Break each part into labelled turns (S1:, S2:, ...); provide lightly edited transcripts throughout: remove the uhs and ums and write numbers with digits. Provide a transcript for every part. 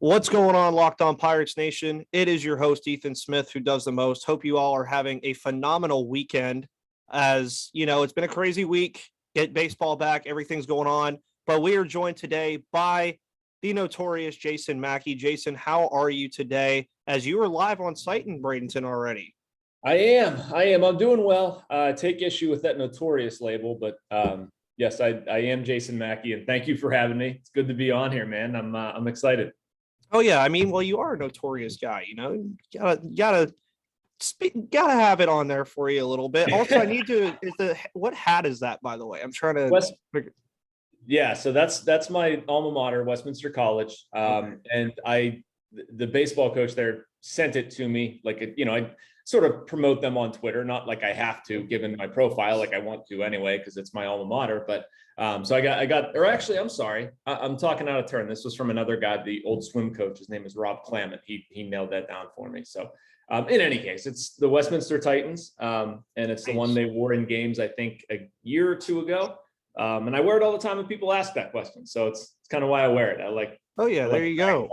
S1: What's going on, Locked On Pirates Nation? It is your host, Ethan Smith, who does the most. Hope you all are having a phenomenal weekend. As you know, it's been a crazy week. Get baseball back, everything's going on. But we are joined today by the notorious Jason Mackey. Jason, how are you today? As you were live on site in Bradenton already.
S2: I am. I'm doing well. Take issue with that notorious label, but yes, I am Jason Mackey, and thank you for having me. It's good to be on here, man. I'm excited.
S1: Oh yeah, I mean, well, you are a notorious guy, gotta have it on there for you a little bit. Also, I need to what hat is that, by the way? I'm trying to
S2: Yeah, so that's my alma mater, Westminster College. And the baseball coach there sent it to me. I sort of promote them on Twitter, not like I have to, given my profile, like I want to anyway, because it's my alma mater. But so I'm sorry, I'm talking out of turn. This was from another guy, the old swim coach. His name is Rob Clement. He nailed that down for me. So in any case, it's the Westminster Titans, and it's the one they wore in games, I think, a year or two ago. And I wear it all the time when people ask that question. So it's kind of why I wear it.
S1: There you go.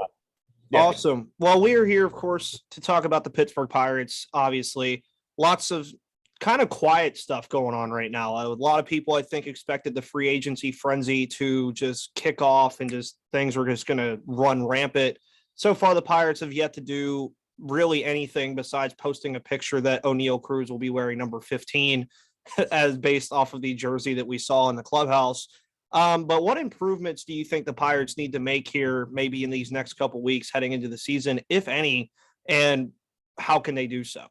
S2: Yeah.
S1: Awesome. Well, we are here, of course, to talk about the Pittsburgh Pirates. Obviously, lots of kind of quiet stuff going on right now. A lot of people, I think, expected the free agency frenzy to just kick off and just things were just going to run rampant. So far, the Pirates have yet to do really anything besides posting a picture that Oneil Cruz will be wearing number 15 as based off of the jersey that we saw in the clubhouse. But what improvements do you think the Pirates need to make here, maybe in these next couple of weeks heading into the season, if any, and how can they do so?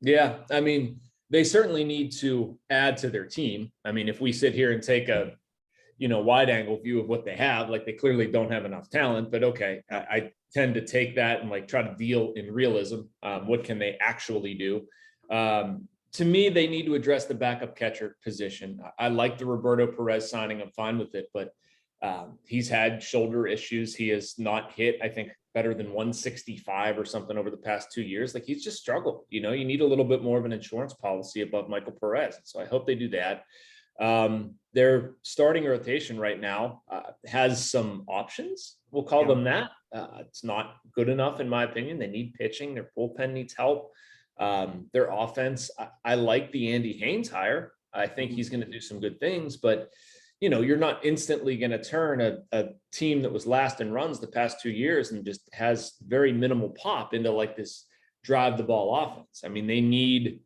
S2: Yeah, I mean, they certainly need to add to their team. I mean, if we sit here and take a, wide angle view of what they have, they clearly don't have enough talent, but okay, I tend to take that and try to deal in realism. What can they actually do? To me, they need to address the backup catcher position. I like the Roberto Perez signing. I'm fine with it, but he's had shoulder issues. He has not hit, I think, better than 165 or something over the past 2 years. He's just struggled. You need a little bit more of an insurance policy above Michael Perez. So I hope they do that. Their starting rotation right now has some options. We'll call them that. It's not good enough, in my opinion. They need pitching. Their bullpen needs help. Their offense, I like the Andy Haynes hire. I think he's going to do some good things, but you're not instantly going to turn a team that was last in runs the past 2 years and just has very minimal pop into this drive the ball offense. I mean, they need,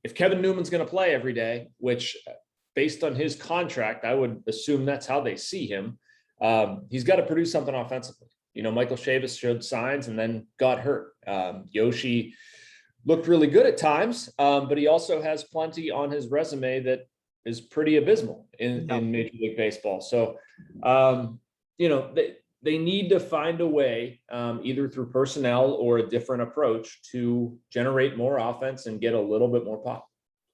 S2: if Kevin Newman's going to play every day, which based on his contract, I would assume that's how they see him. He's got to produce something offensively. Michael Chavis showed signs and then got hurt. Yoshi looked really good at times, but he also has plenty on his resume that is pretty abysmal in Major League Baseball. So, they need to find a way, either through personnel or a different approach, to generate more offense and get a little bit more pop.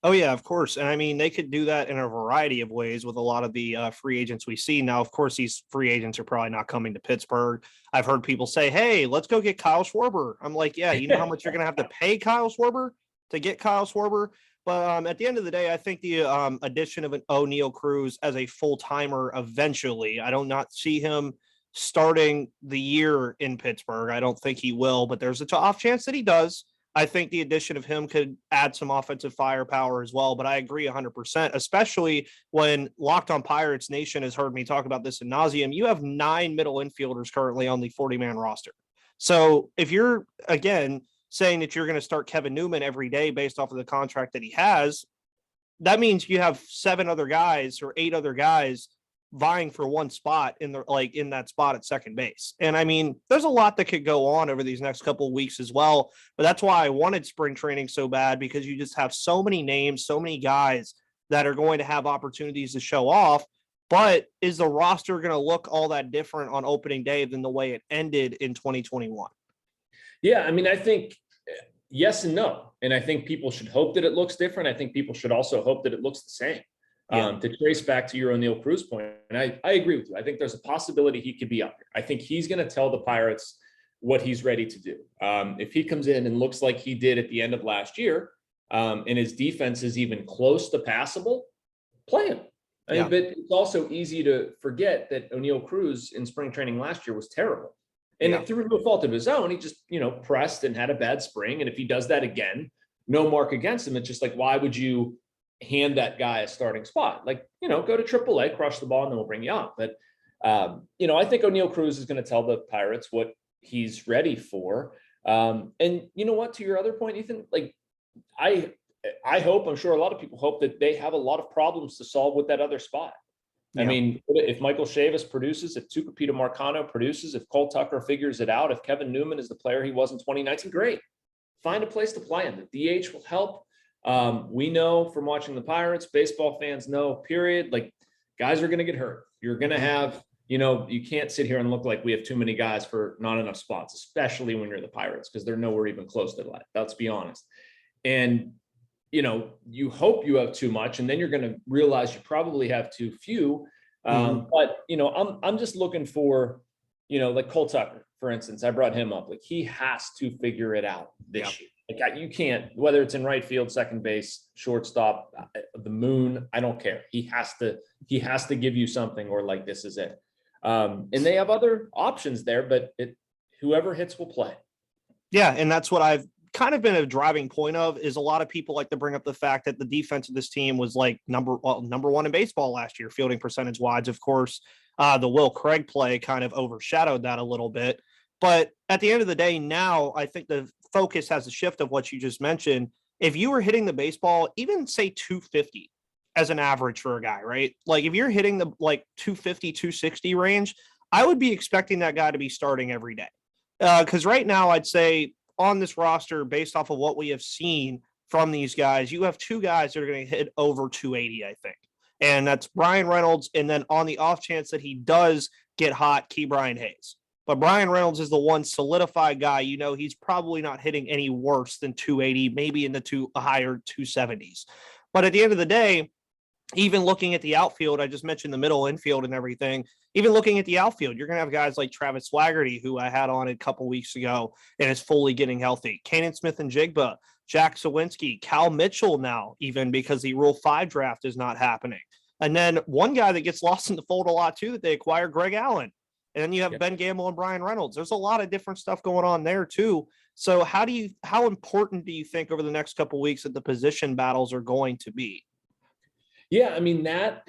S1: Oh, yeah, of course. And I mean, they could do that in a variety of ways with a lot of the free agents we see. Now, of course, these free agents are probably not coming to Pittsburgh. I've heard people say, hey, let's go get Kyle Schwarber. I'm like, yeah, you know how much you're going to have to pay Kyle Schwarber to get Kyle Schwarber? But at the end of the day, I think the addition of an Oneil Cruz as a full-timer eventually, I do not see him starting the year in Pittsburgh. I don't think he will, but there's an off chance that he does. I think the addition of him could add some offensive firepower as well, but I agree 100%, especially when Locked On Pirates Nation has heard me talk about this ad nauseum. You have 9 middle infielders currently on the 40-man roster. So if you're, again, saying that you're going to start Kevin Newman every day based off of the contract that he has, that means you have 7 other guys or 8 other guys vying for one spot in that spot at second base. And I mean, there's a lot that could go on over these next couple of weeks as well, but that's why I wanted spring training so bad, because you just have so many names, so many guys that are going to have opportunities to show off. But is the roster going to look all that different on opening day than the way it ended in 2021?
S2: Yeah, I mean, I think yes and no. And I think people should hope that it looks different. I think people should also hope that it looks the same. To trace back to your Oneil Cruz point, and I agree with you. I think there's a possibility he could be up here. I think he's going to tell the Pirates what he's ready to do. If he comes in and looks like he did at the end of last year, and his defense is even close to passable, play him. I mean, but it's also easy to forget that Oneil Cruz in spring training last year was terrible. And through no fault of his own, he just, pressed and had a bad spring. And if he does that again, no mark against him. It's just like, why would you hand that guy a starting spot? Like, go to AAA, crush the ball, and then we'll bring you up. But, I think O'Neal Cruz is going to tell the Pirates what he's ready for. And you know what, to your other point, Ethan, like I hope, I'm sure a lot of people hope that they have a lot of problems to solve with that other spot. Yeah. I mean, if Michael Chavis produces, if Tucupita Marcano produces, if Cole Tucker figures it out, if Kevin Newman is the player he was in 2019, great. Find a place to play him. The DH will help. We know from watching the Pirates, baseball fans know, period, like guys are going to get hurt. You're going to have, you can't sit here and look like we have too many guys for not enough spots, especially when you're the Pirates, because they're nowhere even close to that. Let's be honest. And, you hope you have too much, and then you're going to realize you probably have too few. But, I'm just looking for, like Cole Tucker, for instance. I brought him up. Like, he has to figure it out this year. Like, you can't, whether it's in right field, second base, shortstop, the moon, I don't care. He has to give you something, or like, this is it. And they have other options there, but whoever hits will play.
S1: Yeah. And that's what I've kind of been a driving point of, is a lot of people like to bring up the fact that the defense of this team was like number one in baseball last year, fielding percentage wise. Of course, the Will Craig play kind of overshadowed that a little bit. But at the end of the day, now I think the focus has a shift of what you just mentioned. If you were hitting the baseball, even say 250 as an average for a guy, right? Like if you're hitting the like 250, 260 range, I would be expecting that guy to be starting every day. Because right now I'd say on this roster, based off of what we have seen from these guys, you have two guys that are going to hit over 280, I think. And that's Brian Reynolds. And then on the off chance that he does get hot, Key Brian Hayes. But Brian Reynolds is the one solidified guy. He's probably not hitting any worse than 280, maybe in the higher 270s. But at the end of the day, even looking at the outfield, I just mentioned the middle infield and everything. Even looking at the outfield, you're going to have guys like Travis Swaggerty, who I had on a couple weeks ago and is fully getting healthy. Kanan Smith-Njigba, Jack Sawinski, Cal Mitchell now, even because the Rule 5 draft is not happening. And then one guy that gets lost in the fold a lot too that they acquired, Greg Allen. And then you have Ben Gamble and Brian Reynolds. There's a lot of different stuff going on there too. So how important do you think over the next couple of weeks that the position battles are going to be?
S2: Yeah, I mean, that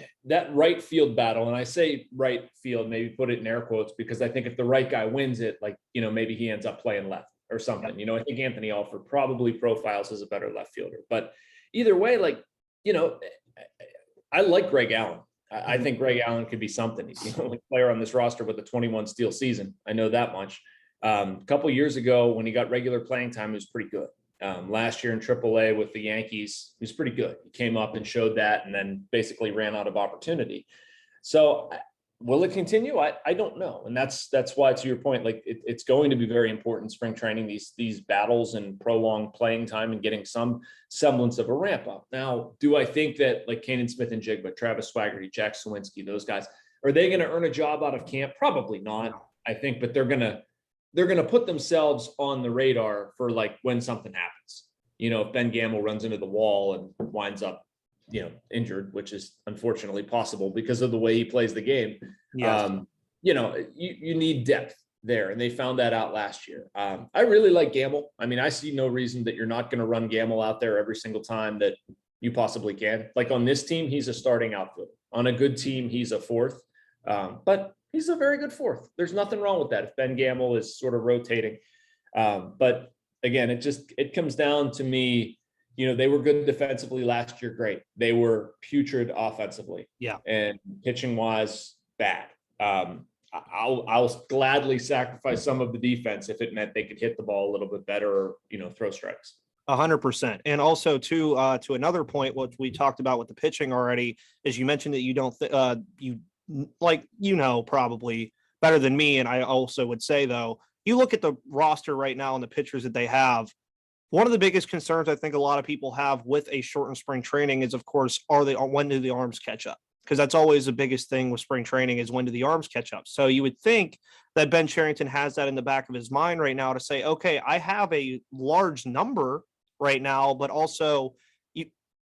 S2: right field battle, and I say right field, maybe put it in air quotes, because I think if the right guy wins it, like, maybe he ends up playing left or something. I think Anthony Alford probably profiles as a better left fielder. But either way, like, I like Greg Allen. I think Greg Allen could be something. He's the only player on this roster with a 21 steal season. I know that much. A couple of years ago, when he got regular playing time, he was pretty good. Last year in AAA with the Yankees, he was pretty good. He came up and showed that, and then basically ran out of opportunity. So will it continue? I don't know. And that's why, to your point, like it's going to be very important spring training, these battles and prolonged playing time and getting some semblance of a ramp up. Now, do I think that like Kanan Smith-Njigba, Travis Swaggerty, Jack Sawinski, those guys, are they going to earn a job out of camp? Probably not, I think, but they're going to put themselves on the radar for like when something happens. If Ben Gamble runs into the wall and winds up, injured, which is unfortunately possible because of the way he plays the game. Yes. You need depth there, and they found that out last year. I really like Gamble. I mean, I see no reason that you're not going to run Gamble out there every single time that you possibly can. Like on this team, he's a starting outfielder. On a good team, he's a fourth. But he's a very good fourth. There's nothing wrong with that if Ben Gamble is sort of rotating. But again, it comes down to me, they were good defensively last year. Great. They were putrid offensively. Yeah. And pitching wise, bad. I'll gladly sacrifice some of the defense if it meant they could hit the ball a little bit better or, throw strikes.
S1: 100%. And also to another point, what we talked about with the pitching already is you mentioned that you don't probably better than me. And I also would say, though, you look at the roster right now and the pitchers that they have. One of the biggest concerns I think a lot of people have with a shortened spring training is, of course, when do the arms catch up? Because that's always the biggest thing with spring training is when do the arms catch up? So you would think that Ben Cherington has that in the back of his mind right now to say, okay, I have a large number right now, but also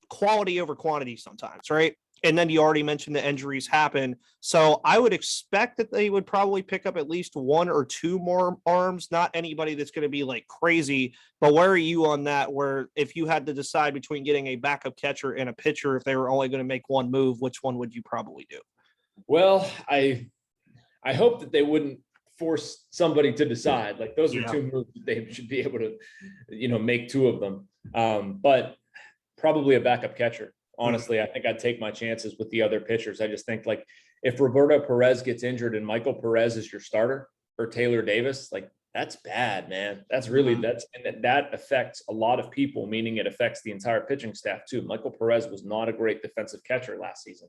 S1: quality over quantity sometimes, right? And then you already mentioned the injuries happen. So I would expect that they would probably pick up at least one or two more arms, not anybody that's going to be like crazy. But where are you on that? Where if you had to decide between getting a backup catcher and a pitcher, if they were only going to make one move, which one would you probably do?
S2: Well, I hope that they wouldn't force somebody to decide. Like those are
S1: Yeah.
S2: two moves that they should be able to, make two of them. But probably a backup catcher. Honestly, I think I'd take my chances with the other pitchers. I just think like if Roberto Perez gets injured and Michael Perez is your starter or Taylor Davis, like that's bad, man. That's really and that affects a lot of people, meaning it affects the entire pitching staff too. Michael Perez was not a great defensive catcher last season.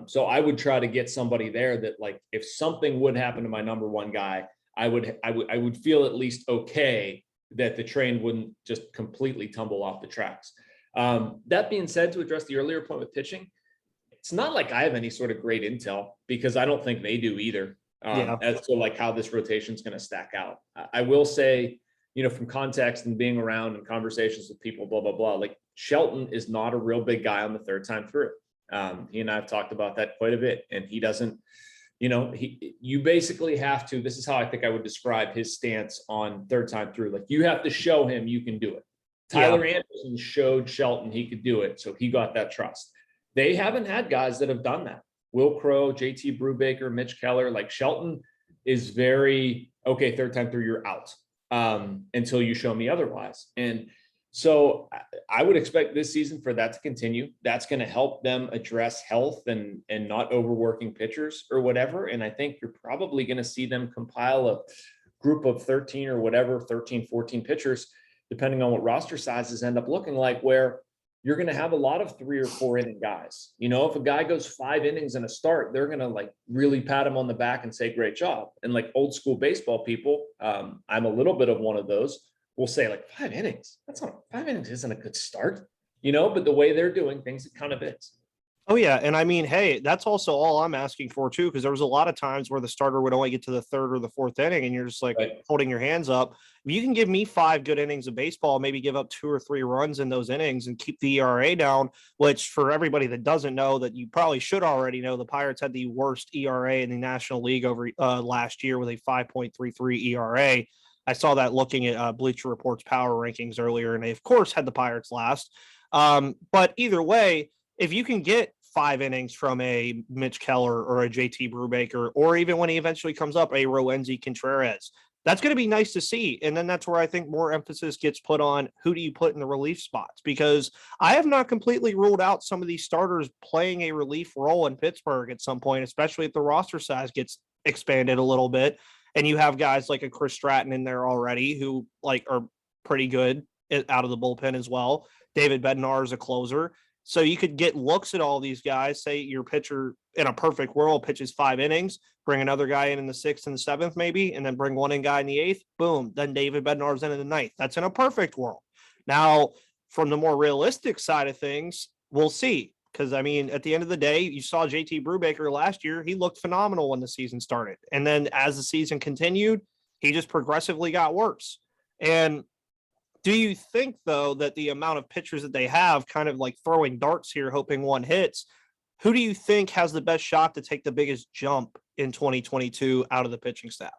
S2: So I would try to get somebody there that like if something would happen to my number one guy, I would feel at least okay that the train wouldn't just completely tumble off the tracks. That being said, to address the earlier point with pitching, it's not like I have any sort of great intel because I don't think they do either. As to like how this rotation is going to stack out. I will say, from context and being around and conversations with people, blah, blah, blah, like Shelton is not a real big guy on the third time through. He and I have talked about that quite a bit, and he doesn't, you basically have to, this is how I think I would describe his stance on third time through. Like you have to show him you can do it. Tyler Anderson showed Shelton he could do it, so he got that trust. They haven't had guys that have done that. Will Crow, JT Brubaker, Mitch Keller, like Shelton is very, okay, third time through, you're out until you show me otherwise. And so I would expect this season for that to continue. That's going to help them address health and not overworking pitchers or whatever. And I think you're probably going to see them compile a group of 13 or whatever, 13, 14 pitchers, depending on what roster sizes end up looking like, where you're going to have a lot of 3 or 4 inning guys. If a guy goes 5 innings in a start, they're going to like really pat him on the back and say, great job. And like old school baseball people, I'm a little bit of one of those, will say like 5 innings. 5 innings isn't a good start, but the way they're doing things, it kind of is.
S1: Oh, yeah. And I mean, hey, that's also all I'm asking for, too, because there was a lot of times where the starter would only get to the 3rd or the 4th inning and you're just like holding your hands up. If you can give me 5 good innings of baseball, maybe give up 2 or 3 runs in those innings and keep the ERA down, which for everybody that doesn't know, that you probably should already know, the Pirates had the worst ERA in the National League over last year with a 5.33 ERA. I saw that looking at Bleacher Report's power rankings earlier, and they, of course, had the Pirates last. But either way, if you can get 5 innings from a Mitch Keller or a JT Brubaker, or even when he eventually comes up, a Rowenzi Contreras, that's going to be nice to see. And then that's where I think more emphasis gets put on who do you put in the relief spots, because I have not completely ruled out some of these starters playing a relief role in Pittsburgh at some point, especially if the roster size gets expanded a little bit. And you have guys like a Chris Stratton in there already who like are pretty good out of the bullpen as well. David Bednar is a closer. So you could get looks at all these guys. Say your pitcher in a perfect world pitches 5 innings, bring another guy in the 6th and 7th maybe, and then bring one in guy in the 8th. Boom. Then David Bednar's in the 9th. That's in a perfect world. Now, from the more realistic side of things, we'll see. Because, I mean, at the end of the day, you saw JT Brubaker last year. He looked phenomenal when the season started. And then as the season continued, he just progressively got worse. And do you think, though, that the amount of pitchers that they have, kind of like throwing darts here, hoping one hits, who do you think has the best shot to take the biggest jump in 2022 out of the pitching staff?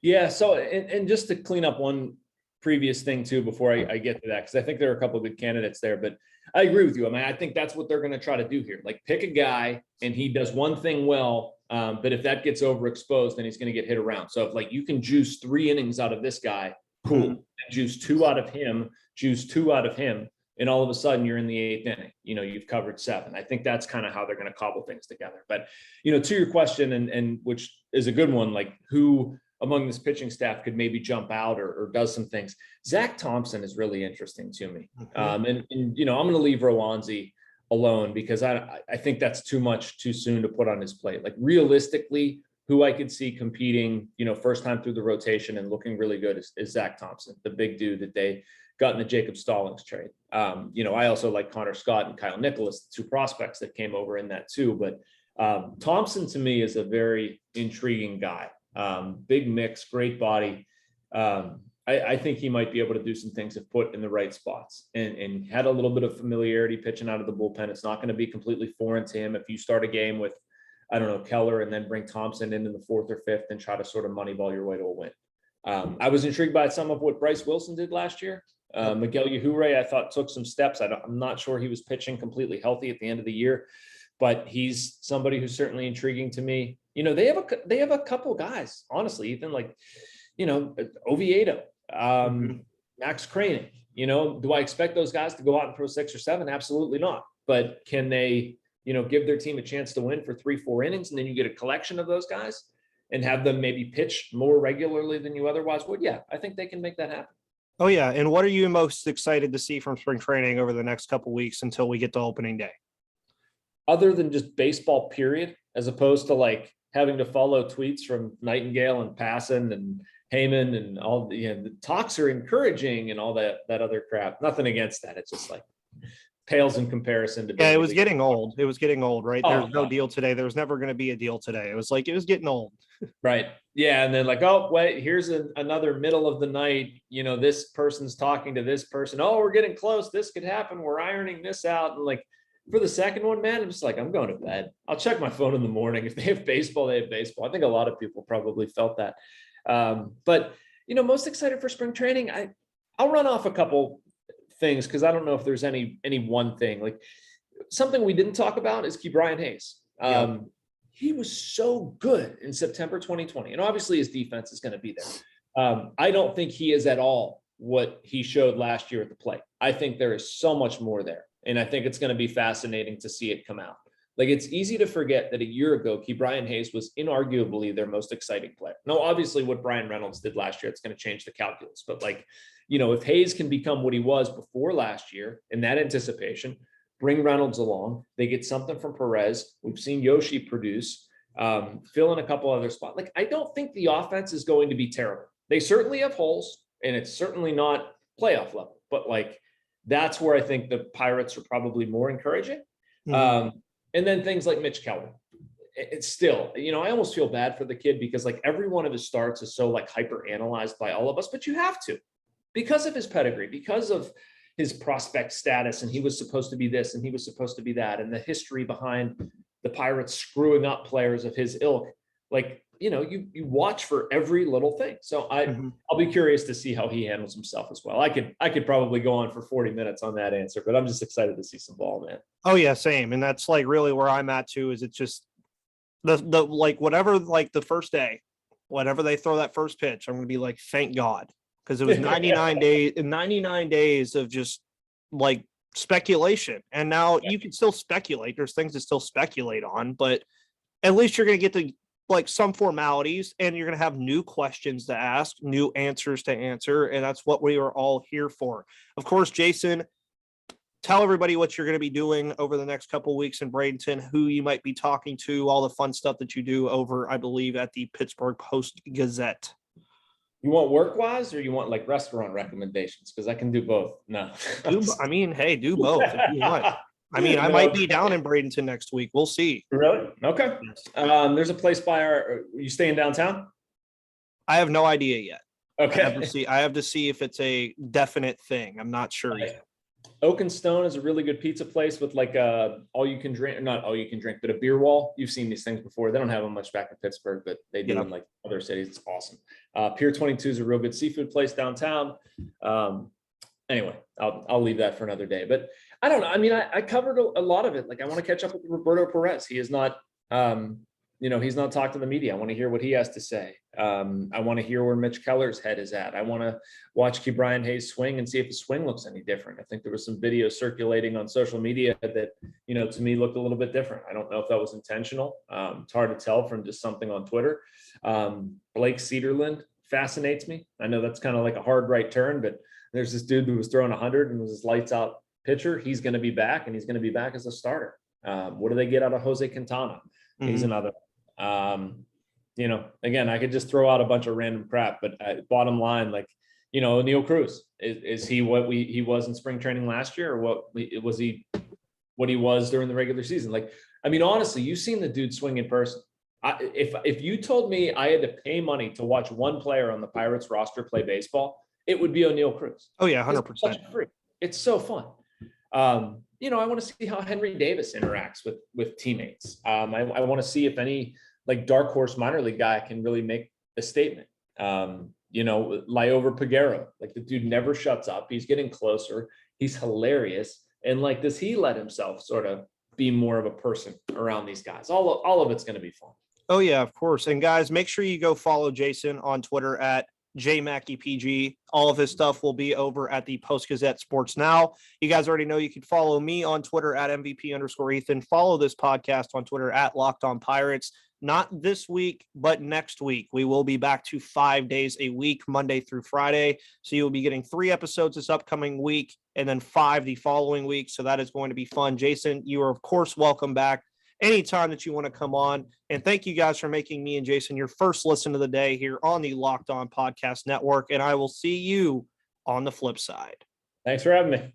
S2: Yeah. So, and just to clean up one previous thing too, before I get to that, because I think there are a couple of good candidates there, but I agree with you. I mean, I think that's what they're going to try to do here. Like pick a guy and he does one thing well, but if that gets overexposed, then he's going to get hit around. So if like you can juice 3 innings out of this guy, cool. Juice 2 out of him, juice 2 out of him, and all of a sudden you're in the 8th inning. You've covered 7. I think that's kind of how they're going to cobble things together. But to your question, and which is a good one, like who among this pitching staff could maybe jump out or does some things. Zach Thompson is really interesting to me. And I'm going to leave Rowanzi alone because I think that's too much too soon to put on his plate. Like realistically, who I could see competing, first time through the rotation and looking really good is Zach Thompson, the big dude that they got in the Jacob Stallings trade. I also like Connor Scott and Kyle Nicholas, the 2 prospects that came over in that too. But Thompson to me is a very intriguing guy. Big mix, great body. I think he might be able to do some things if put in the right spots, and had a little bit of familiarity pitching out of the bullpen. It's not going to be completely foreign to him if you start a game with, I don't know, Keller, and then bring Thompson in the fourth or fifth and try to sort of moneyball your way to a win. I was intrigued by some of what Bryce Wilson did last year. Miguel Yajure, I thought, took some steps. I'm not sure he was pitching completely healthy at the end of the year, but he's somebody who's certainly intriguing to me. You know, they have a couple guys, honestly, Ethan, like, you know, Oviedo, Max Crane. You know, do I expect those guys to go out and throw 6 or 7? Absolutely not. But can they, you know, give their team a chance to win for 3-4 innings, and then you get a collection of those guys and have them maybe pitch more regularly than you otherwise would? Yeah, I think they can make that happen.
S1: Oh yeah. And what are you most excited to see from spring training over the next couple of weeks until we get to opening day?
S2: Other than just baseball, period, as opposed to like having to follow tweets from Nightingale and Passan and Heyman and all the, you know, the talks are encouraging and all that other crap. Nothing against that. It's just like pales in comparison to.
S1: Yeah, it was getting old. It was getting old, right?
S2: Oh,
S1: There's no deal today. There was never going to be a deal today. It was getting old.
S2: Right. Yeah. And then like, oh, wait, here's another middle of the night. You know, this person's talking to this person. Oh, we're getting close. This could happen. We're ironing this out. And like, for the second one, man, I'm just like, I'm going to bed. I'll check my phone in the morning. If they have baseball, they have baseball. I think a lot of people probably felt that. But, you know, most excited for spring training. I'll run off a couple things because I don't know if there's any one thing. Like, something we didn't talk about is Brian Hayes. He was so good in September 2020. And obviously his defense is going to be there. I don't think he is at all what he showed last year at the plate. I think there is so much more there. And I think it's going to be fascinating to see it come out. Like, it's easy to forget that a year ago, Brian Hayes was inarguably their most exciting player. Now, obviously what Brian Reynolds did last year, it's going to change the calculus. But like, you know, if Hayes can become what he was before last year in that anticipation, bring Reynolds along, they get something from Perez. We've seen Yoshi produce, fill in a couple other spots. Like, I don't think the offense is going to be terrible. They certainly have holes, and it's certainly not playoff level, but like, that's where I think the Pirates are probably more encouraging. And then things like Mitch Keller. It's still, you know, I almost feel bad for the kid because like every one of his starts is so like hyper analyzed by all of us, but you have to, because of his pedigree, because of his prospect status, and he was supposed to be this and he was supposed to be that, and the history behind the Pirates screwing up players of his ilk. Like, you know, you watch for every little thing. So I'll be curious to see how he handles himself as well. I could probably go on for 40 minutes on that answer, but I'm just excited to see some ball, man.
S1: Oh yeah, same. And that's like really where I'm at too, is it's just the like whatever, like the first day, whenever they throw that first pitch, I'm going to be like, thank God. Because it was 99 days of just like speculation. And now you can still speculate. There's things to still speculate on, but at least you're going to get to like some formalities, and you're going to have new questions to ask, new answers to answer. And that's what we are all here for. Of course, Jason, tell everybody what you're going to be doing over the next couple of weeks in Bradenton, who you might be talking to, all the fun stuff that you do over, I believe, at the Pittsburgh Post-Gazette.
S2: You want work-wise, or you want like restaurant recommendations? Because I can do both. No.
S1: I mean, hey, do both if you want. I mean, I might be down in Bradenton next week. We'll see.
S2: Really? Okay. There's a place by are you staying downtown?
S1: I have no idea yet.
S2: Okay.
S1: I have to see if it's a definite thing. I'm not sure yet.
S2: Oak and Stone is a really good pizza place with like all you can drink, not all you can drink, but a beer wall. You've seen these things before. They don't have them much back in Pittsburgh, but they do in like other cities. It's awesome. Pier 22 is a real good seafood place downtown. Anyway, I'll leave that for another day, but I don't know. I mean, I covered a lot of it. Like, I want to catch up with Roberto Perez. He is not, he's not talked to the media. I want to hear what he has to say. I want to hear where Mitch Keller's head is at. I want to watch Brian Hayes swing and see if his swing looks any different. I think there was some video circulating on social media that, you know, to me looked a little bit different. I don't know if that was intentional. It's hard to tell from just something on Twitter. Blake Cederland fascinates me. I know that's kind of like a hard right turn, but there's this dude who was throwing 100 and was his lights out pitcher. He's going to be back, and he's going to be back as a starter. What do they get out of Jose Quintana? He's another. Again, I could just throw out a bunch of random crap, but bottom line, like, you know, Neil Cruz, is he what he was in spring training last year, or what he was during the regular season? Like, I mean, honestly, you've seen the dude swing in person. If you told me I had to pay money to watch one player on the Pirates roster play baseball, it would be O'Neal Cruz.
S1: Oh yeah,
S2: It's
S1: 100%.
S2: such a freak. It's so fun. You know, I want to see how Henry Davis interacts with teammates. I want to see if any like dark horse minor league guy can really make a statement. You know, Liover Peguero, like the dude never shuts up. He's getting closer. He's hilarious. And like, does he let himself sort of be more of a person around these guys? All of it's going to be fun.
S1: Oh yeah, of course. And guys, make sure you go follow Jason on Twitter at JMackeyPG. All of his stuff will be over at the Post-Gazette Sports Now. You guys already know you can follow me on Twitter at MVP_Ethan. Follow this podcast on Twitter at Locked On Pirates. Not this week, but next week. We will be back to 5 days a week, Monday through Friday. So you'll be getting 3 episodes this upcoming week and then 5 the following week. So that is going to be fun. Jason, you are, of course, welcome back anytime that you want to come on. And thank you guys for making me and Jason your first listen of the day here on the Locked On Podcast Network. And I will see you on the flip side.
S2: Thanks for having me.